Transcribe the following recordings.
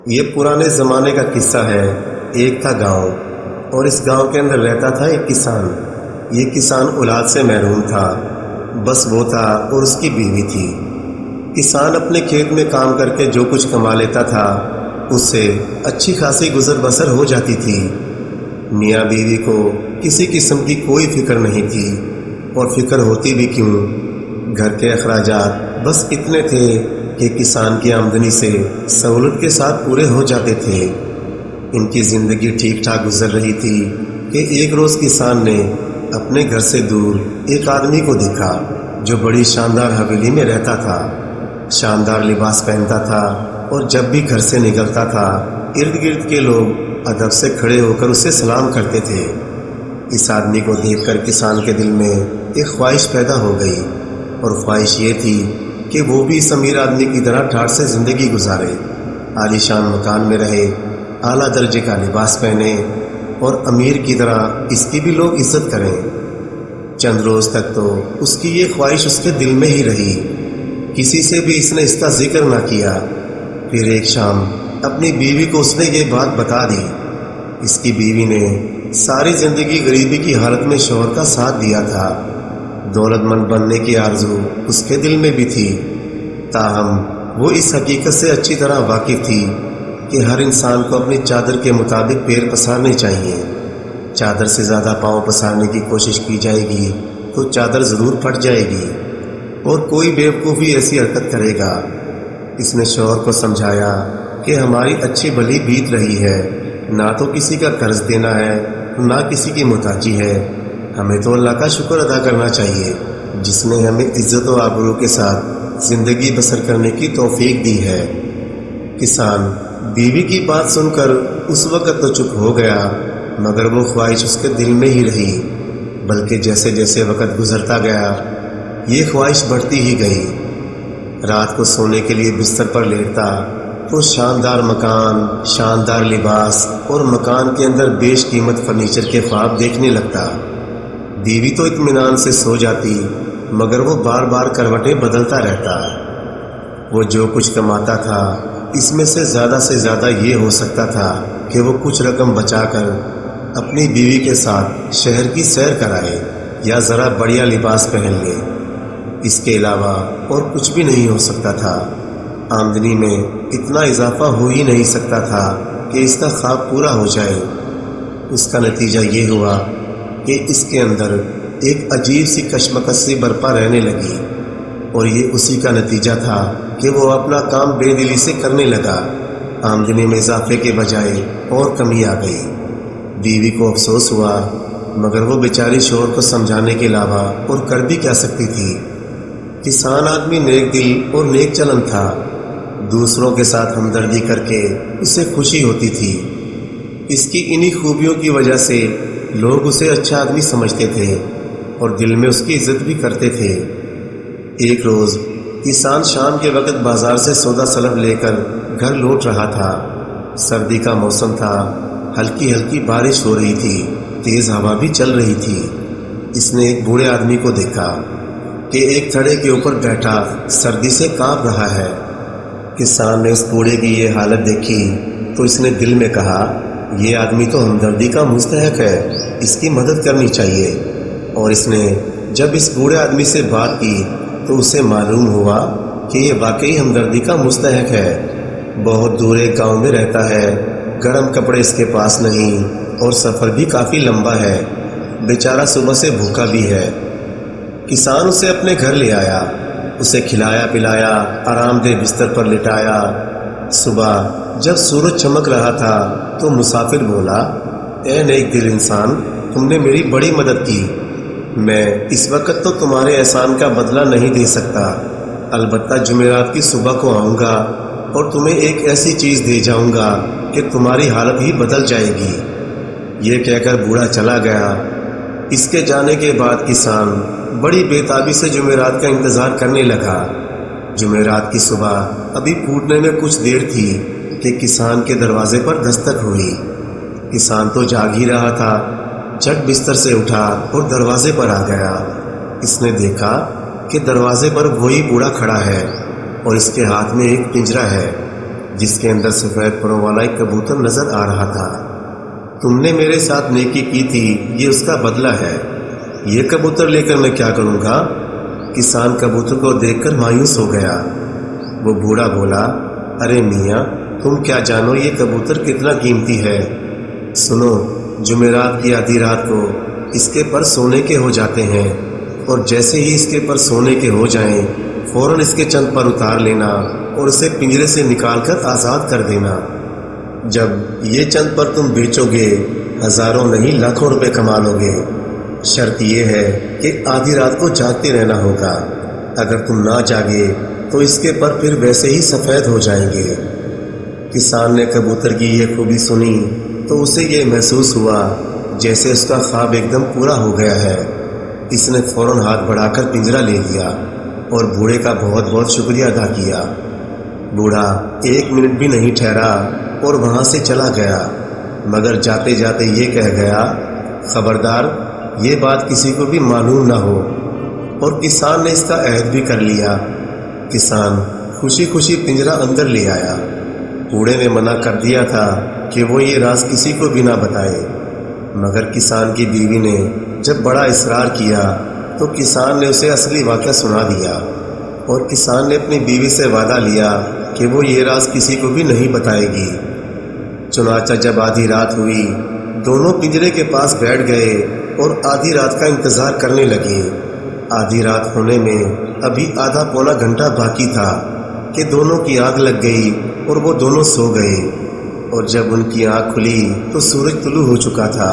یہ پرانے زمانے کا قصہ ہے۔ ایک تھا گاؤں، اور اس گاؤں کے اندر رہتا تھا ایک کسان۔ یہ کسان اولاد سے محروم تھا، بس وہ تھا اور اس کی بیوی تھی۔ کسان اپنے کھیت میں کام کر کے جو کچھ کما لیتا تھا اس سے اچھی خاصی گزر بسر ہو جاتی تھی۔ میاں بیوی کو کسی قسم کی کوئی فکر نہیں تھی، اور فکر ہوتی بھی کیوں، گھر کے اخراجات بس اتنے تھے کہ کسان کی آمدنی سے سہولت کے ساتھ پورے ہو جاتے تھے۔ ان کی زندگی ٹھیک ٹھاک گزر رہی تھی کہ ایک روز کسان نے اپنے گھر سے دور ایک آدمی کو دیکھا جو بڑی شاندار حویلی میں رہتا تھا، شاندار لباس پہنتا تھا، اور جب بھی گھر سے نکلتا تھا ارد گرد کے لوگ ادب سے کھڑے ہو کر اسے سلام کرتے تھے۔ اس آدمی کو دیکھ کر کسان کے دل میں ایک خواہش پیدا ہو گئی، اور خواہش یہ تھی کہ وہ بھی اس امیر آدمی کی طرح ٹھاٹھ سے زندگی گزارے، عالی شان مکان میں رہے، اعلیٰ درجے کا لباس پہنے، اور امیر کی طرح اس کی بھی لوگ عزت کریں۔ چند روز تک تو اس کی یہ خواہش اس کے دل میں ہی رہی، کسی سے بھی اس نے اس کا ذکر نہ کیا۔ پھر ایک شام اپنی بیوی کو اس نے یہ بات بتا دی۔ اس کی بیوی نے ساری زندگی غریبی کی حالت میں شوہر کا ساتھ دیا تھا۔ دولت مند بننے کی آرزو اس کے دل میں بھی تھی، تاہم وہ اس حقیقت سے اچھی طرح واقف تھی کہ ہر انسان کو اپنی چادر کے مطابق پیر پسارنے چاہیے۔ چادر سے زیادہ پاؤں پسارنے کی کوشش کی جائے گی تو چادر ضرور پھٹ جائے گی، اور کوئی بیوقوفی ایسی حرکت کرے گا۔ اس نے شوہر کو سمجھایا کہ ہماری اچھی بھلی بیت رہی ہے، نہ تو کسی کا قرض دینا ہے، نہ کسی کی محتاجی ہے۔ ہمیں تو اللہ کا شکر ادا کرنا چاہیے جس نے ہمیں عزت و آبرو کے ساتھ زندگی بسر کرنے کی توفیق دی ہے۔ کسان بیوی کی بات سن کر اس وقت تو چپ ہو گیا، مگر وہ خواہش اس کے دل میں ہی رہی، بلکہ جیسے جیسے وقت گزرتا گیا یہ خواہش بڑھتی ہی گئی۔ رات کو سونے کے لیے بستر پر لیٹتا تو شاندار مکان، شاندار لباس اور مکان کے اندر بیش قیمت فرنیچر کے خواب دیکھنے لگتا۔ بیوی تو اطمینان سے سو جاتی، مگر وہ بار بار کروٹیں بدلتا رہتا۔ وہ جو کچھ کماتا تھا اس میں سے زیادہ یہ ہو سکتا تھا کہ وہ کچھ رقم بچا کر اپنی بیوی کے ساتھ شہر کی سیر کرائے یا ذرا بڑھیا لباس پہن لے۔ اس کے علاوہ اور کچھ بھی نہیں ہو سکتا تھا۔ آمدنی میں اتنا اضافہ ہو ہی نہیں سکتا تھا کہ اس کا خواب پورا ہو جائے۔ اس کا نتیجہ یہ ہوا کہ اس کے اندر ایک عجیب سی کشمکش سی برپا رہنے لگی، اور یہ اسی کا نتیجہ تھا کہ وہ اپنا کام بے دلی سے کرنے لگا۔ آمدنی میں اضافے کے بجائے اور کمی آ گئی۔ بیوی کو افسوس ہوا، مگر وہ بیچاری شوہر کو سمجھانے کے علاوہ اور کر بھی کیا سکتی تھی۔ کسان آدمی نیک دل اور نیک چلن تھا، دوسروں کے ساتھ ہمدردی کر کے اسے خوشی ہوتی تھی۔ اس کی انہی خوبیوں کی وجہ سے لوگ اسے اچھا آدمی سمجھتے تھے اور دل میں اس کی عزت بھی کرتے تھے۔ ایک روز کسان شام کے وقت بازار سے سودا سلب لے کر گھر لوٹ رہا تھا۔ سردی کا موسم تھا، ہلکی ہلکی بارش ہو رہی تھی، تیز ہوا بھی چل رہی تھی۔ اس نے ایک بوڑھے آدمی کو دیکھا کہ ایک تھڑے کے اوپر بیٹھا سردی سے کانپ رہا ہے۔ کسان نے اس بوڑھے کی یہ حالت دیکھی تو اس نے دل میں کہا، یہ آدمی تو ہمدردی کا مستحق ہے، اس کی مدد کرنی چاہیے۔ اور اس نے جب اس بوڑھے آدمی سے بات کی تو اسے معلوم ہوا کہ یہ واقعی ہمدردی کا مستحق ہے۔ بہت دور ایک گاؤں میں رہتا ہے، گرم کپڑے اس کے پاس نہیں، اور سفر بھی کافی لمبا ہے، بیچارہ صبح سے بھوکا بھی ہے۔ کسان اسے اپنے گھر لے آیا، اسے کھلایا پلایا، آرام دہ بستر پر لٹایا۔ صبح جب سورج چمک رہا تھا تو مسافر بولا، اے نیک دل انسان، تم نے میری بڑی مدد کی۔ میں اس وقت تو تمہارے احسان کا بدلہ نہیں دے سکتا، البتہ جمعرات کی صبح کو آؤں گا اور تمہیں ایک ایسی چیز دے جاؤں گا کہ تمہاری حالت ہی بدل جائے گی۔ یہ کہہ کر بوڑھا چلا گیا۔ اس کے جانے کے بعد کسان بڑی بے تابی سے جمعرات کا انتظار کرنے لگا۔ جمعرات کی صبح ابھی پھوٹنے میں کچھ دیر تھی کہ کسان کے دروازے پر دستک ہوئی۔ کسان تو جاگ ہی رہا تھا، جھٹ بستر سے اٹھا اور دروازے پر آ گیا۔ اس نے دیکھا کہ دروازے پر وہی بوڑھا کھڑا ہے اور اس کے ہاتھ میں ایک پنجرا ہے جس کے اندر سفید پروں والا ایک کبوتر نظر آ رہا تھا۔ تم نے میرے ساتھ نیکی کی تھی، یہ اس کا بدلہ ہے۔ یہ کبوتر لے کر میں کیا کروں گا؟ کسان کبوتر کو دیکھ کر مایوس ہو گیا۔ وہ بوڑھا بولا، ارے میاں، تم کیا جانو یہ کبوتر کتنا قیمتی ہے۔ سنو، جمعرات کی آدھی رات کو اس کے پر سونے کے ہو جاتے ہیں، اور جیسے ہی اس کے پر سونے کے ہو جائیں فوراً اس کے چند پر اتار لینا اور اسے پنجرے سے نکال کر آزاد کر دینا۔ جب یہ چند پر تم بیچو گے ہزاروں نہیں لاکھوں روپے کما لو گے۔ شرط یہ ہے کہ آدھی رات کو جاگتے رہنا ہوگا۔ اگر تم نہ جاگے تو اس کے پر پھر ویسے ہی سفید ہو جائیں گے۔ کسان نے کبوتر کی یہ خوبی سنی تو اسے یہ محسوس ہوا جیسے اس کا خواب ایک دم پورا ہو گیا ہے۔ اس نے فوراً ہاتھ بڑھا کر پنجرا لے لیا اور بوڑھے کا بہت بہت شکریہ ادا کیا۔ بوڑھا ایک منٹ بھی نہیں ٹھہرا اور وہاں سے چلا گیا، مگر جاتے جاتے یہ کہہ گیا، خبردار یہ بات کسی کو بھی معلوم نہ ہو۔ اور کسان نے اس کا عہد بھی کر لیا۔ کسان خوشی خوشی پنجرا اندر لے آیا۔ بوڑھے نے منع کر دیا تھا کہ وہ یہ راز کسی کو بھی نہ بتائے، مگر کسان کی بیوی نے جب بڑا اصرار کیا تو کسان نے اسے اصلی واقعہ سنا دیا، اور کسان نے اپنی بیوی سے وعدہ لیا کہ وہ یہ راز کسی کو بھی نہیں بتائے گی۔ چنانچہ جب آدھی رات ہوئی دونوں پنجرے کے پاس بیٹھ گئے اور آدھی رات کا انتظار کرنے لگے۔ آدھی رات ہونے میں ابھی آدھا پونا گھنٹہ باقی تھا کہ دونوں کی آنکھ لگ گئی اور وہ دونوں سو گئے، اور جب ان کی آنکھ کھلی تو سورج طلوع ہو چکا تھا۔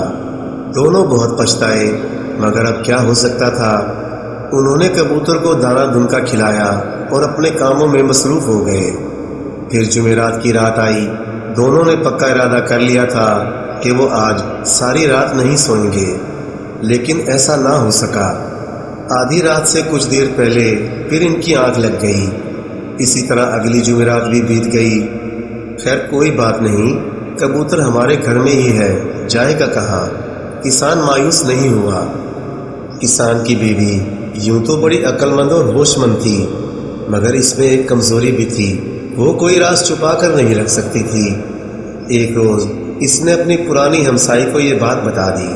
دونوں بہت پچھتائے، مگر اب کیا ہو سکتا تھا۔ انہوں نے کبوتر کو دانہ دھن کا کھلایا اور اپنے کاموں میں مصروف ہو گئے۔ پھر جمعرات کی رات آئی۔ دونوں نے پکا ارادہ کر لیا تھا کہ وہ آج ساری رات نہیں سوئیں گے، لیکن ایسا نہ ہو سکا۔ آدھی رات سے کچھ دیر پہلے پھر ان کی آنکھ لگ گئی۔ اسی طرح اگلی جمعرات بھی بیت گئی۔ خیر کوئی بات نہیں، کبوتر ہمارے گھر میں ہی ہے، جائے گا کہاں؟ کسان مایوس نہیں ہوا۔ کسان کی بیوی یوں تو بڑی عقل مند اور ہوش مند تھی، مگر اس میں ایک کمزوری بھی تھی، وہ کوئی راز چھپا کر نہیں رکھ سکتی تھی۔ ایک روز اس نے اپنی پرانی ہمسائی کو یہ بات بتا دی۔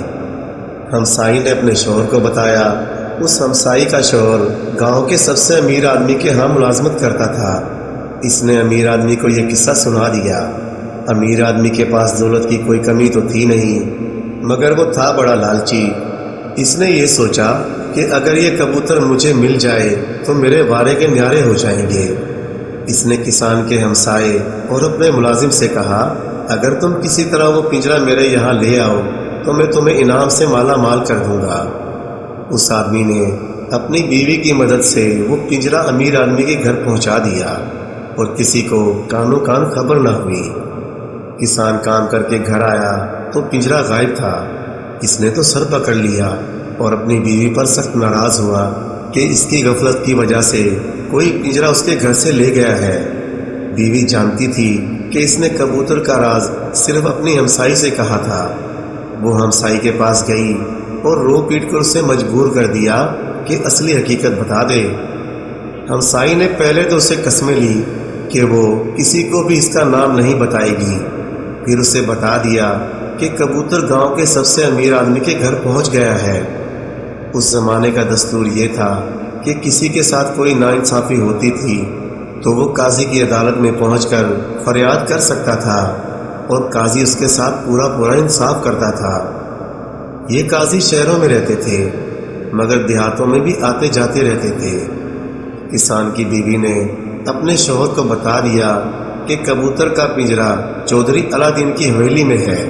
ہمسائی نے اپنے شوہر کو بتایا۔ اس ہمسائی کا شوہر گاؤں کے سب سے امیر آدمی کے ہاں ملازمت کرتا تھا۔ اس نے امیر آدمی کو یہ قصہ سنا دیا۔ امیر آدمی کے پاس دولت کی کوئی کمی تو تھی نہیں، مگر وہ تھا بڑا لالچی۔ اس نے یہ سوچا کہ اگر یہ کبوتر مجھے مل جائے تو میرے وارے کے نیارے ہو جائیں گے۔ اس نے کسان کے ہمسائے اور اپنے ملازم سے کہا، اگر تم کسی طرح وہ پنجرا میرے یہاں لے آؤ تو میں تمہیں انعام سے مالا مال کر دوں گا۔ اس آدمی نے اپنی بیوی کی مدد سے وہ پنجرا امیر آدمی کے گھر پہنچا دیا، اور کسی کو کانوں کان خبر نہ ہوئی۔ کسان کام کر کے گھر آیا تو پنجرا غائب تھا۔ اس نے تو سر پکڑ لیا اور اپنی بیوی پر سخت ناراض ہوا کہ اس کی غفلت کی وجہ سے کوئی پنجرا اس کے گھر سے لے گیا ہے۔ بیوی جانتی تھی کہ اس نے کبوتر کا راز صرف اپنی ہمسائی سے کہا تھا۔ وہ ہمسائی کے پاس گئی اور رو پیٹ کر اسے مجبور کر دیا کہ اصلی حقیقت بتا دے۔ ہمسائی نے پہلے تو اسے قسمیں لی کہ وہ کسی کو بھی اس کا نام نہیں بتائے گی، پھر اسے بتا دیا کہ کبوتر گاؤں کے سب سے امیر آدمی کے گھر پہنچ گیا ہے۔ اس زمانے کا دستور یہ تھا کہ کسی کے ساتھ کوئی ناانصافی ہوتی تھی تو وہ قاضی کی عدالت میں پہنچ کر فریاد کر سکتا تھا، اور قاضی اس کے ساتھ پورا انصاف کرتا تھا۔ یہ قاضی شہروں میں رہتے تھے، مگر دیہاتوں میں بھی آتے جاتے رہتے تھے۔ کسان کی بیوی نے اپنے شوہر کو بتا دیا کہ کبوتر کا پنجرا چودھری علادین کی حویلی میں ہے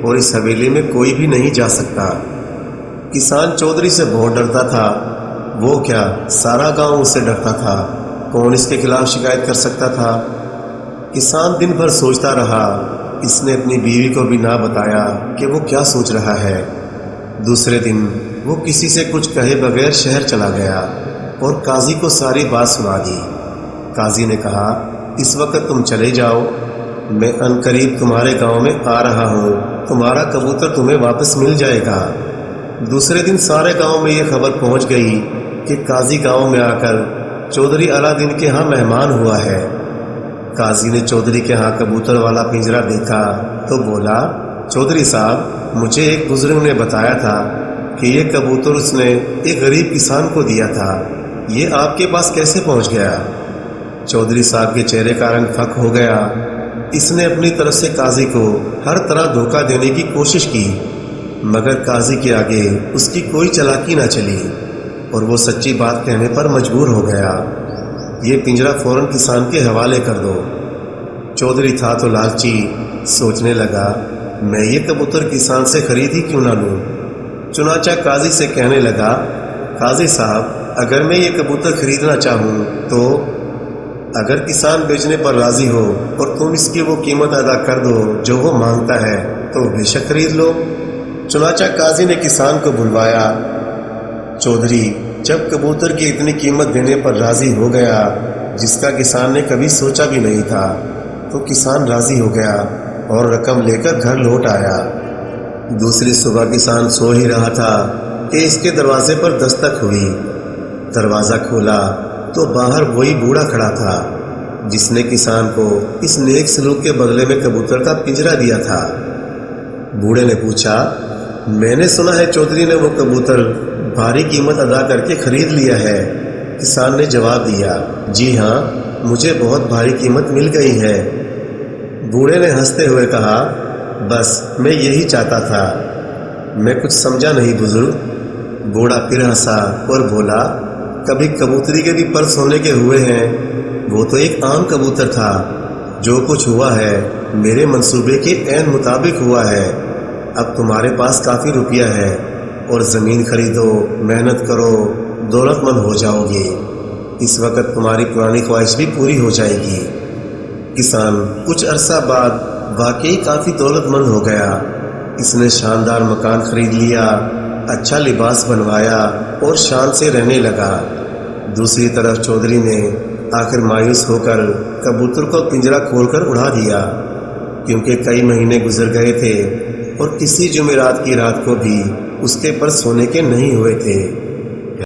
اور اس حویلی میں کوئی بھی نہیں جا سکتا۔ کسان چودھری سے بہت ڈرتا تھا۔ وہ کیا، سارا گاؤں اس سے ڈرتا تھا۔ کون اس کے خلاف شکایت کر سکتا تھا؟ کسان دن بھر سوچتا رہا۔ اس نے اپنی بیوی کو بھی نہ بتایا کہ وہ کیا سوچ رہا ہے۔ دوسرے دن وہ کسی سے کچھ کہے بغیر شہر چلا گیا اور قاضی کو ساری بات سنا دی۔ قاضی نے کہا، اس وقت تم چلے جاؤ، میں عنقریب تمہارے گاؤں میں آ رہا ہوں، تمہارا کبوتر تمہیں واپس مل جائے گا۔ دوسرے دن سارے گاؤں میں یہ خبر پہنچ گئی کہ قاضی گاؤں میں آ کر چودھری علادین کے ہاں مہمان ہوا ہے۔ قاضی نے چودھری کے ہاں کبوتر والا پنجرا دیکھا تو بولا، چودھری صاحب، مجھے ایک بزرگ نے بتایا تھا کہ یہ کبوتر اس نے ایک غریب کسان کو دیا تھا، یہ آپ کے پاس کیسے پہنچ گیا؟ چودھری صاحب کے چہرے کا رنگ پھک ہو گیا۔ اس نے اپنی طرف سے قاضی کو ہر طرح دھوکہ دینے کی کوشش کی، مگر قاضی کے آگے اس کی کوئی چالاکی نہ چلی اور وہ سچی بات کہنے پر مجبور ہو گیا۔ یہ پنجرا فوراً کسان کے حوالے کر دو۔ چودھری تھا تو لالچی، سوچنے لگا، میں یہ کبوتر کسان سے خرید ہی کیوں نہ لوں۔ چنانچہ قاضی سے کہنے لگا، قاضی صاحب، اگر میں یہ کبوتر خریدنا چاہوں تو؟ اگر کسان بیچنے پر راضی ہو اور تم اس کی وہ قیمت ادا کر دو جو وہ مانگتا ہے تو بے شک خرید لو۔ چنانچہ قاضی نے کسان کو بلوایا۔ چودھری جب کبوتر کی اتنی قیمت دینے پر راضی ہو گیا جس کا کسان نے کبھی سوچا بھی نہیں تھا، تو کسان راضی ہو گیا اور رقم لے کر گھر لوٹ آیا۔ دوسری صبح کسان سو ہی رہا تھا کہ اس کے دروازے پر دستک ہوئی۔ دروازہ کھولا تو باہر وہی بوڑھا کھڑا تھا جس نے کسان کو اس نیک سلوک کے بدلے میں کبوتر کا پنجرا دیا تھا۔ بوڑھے نے پوچھا، میں نے سنا ہے چودھری نے وہ کبوتر بھاری قیمت ادا کر کے خرید لیا ہے۔ کسان نے جواب دیا، جی ہاں، مجھے بہت بھاری قیمت مل گئی ہے۔ بوڑھے نے ہنستے ہوئے کہا، بس میں یہی چاہتا تھا۔ میں کچھ سمجھا نہیں بزرگ۔ بوڑھا پھر ہنسا اور بولا، کبھی کبوتری کے بھی پر سونے کے ہوئے ہیں؟ وہ تو ایک عام کبوتر تھا۔ جو کچھ ہوا ہے میرے منصوبے کے عین مطابق ہوا ہے۔ اب تمہارے پاس کافی روپیہ ہے اور زمین خریدو، محنت کرو، دولت مند ہو جاؤ گے۔ اس وقت تمہاری پرانی خواہش بھی پوری ہو جائے گی۔ کسان کچھ عرصہ بعد واقعی کافی دولت مند ہو گیا۔ اس نے شاندار مکان خرید لیا، اچھا لباس بنوایا اور شان سے رہنے لگا۔ دوسری طرف چودھری نے آخر مایوس ہو کر کبوتر کو پنجرا کھول کر اڑا دیا، کیونکہ کئی مہینے گزر گئے تھے اور کسی جمعرات کی رات کو بھی اس کے پر سونے کے نہیں ہوئے تھے۔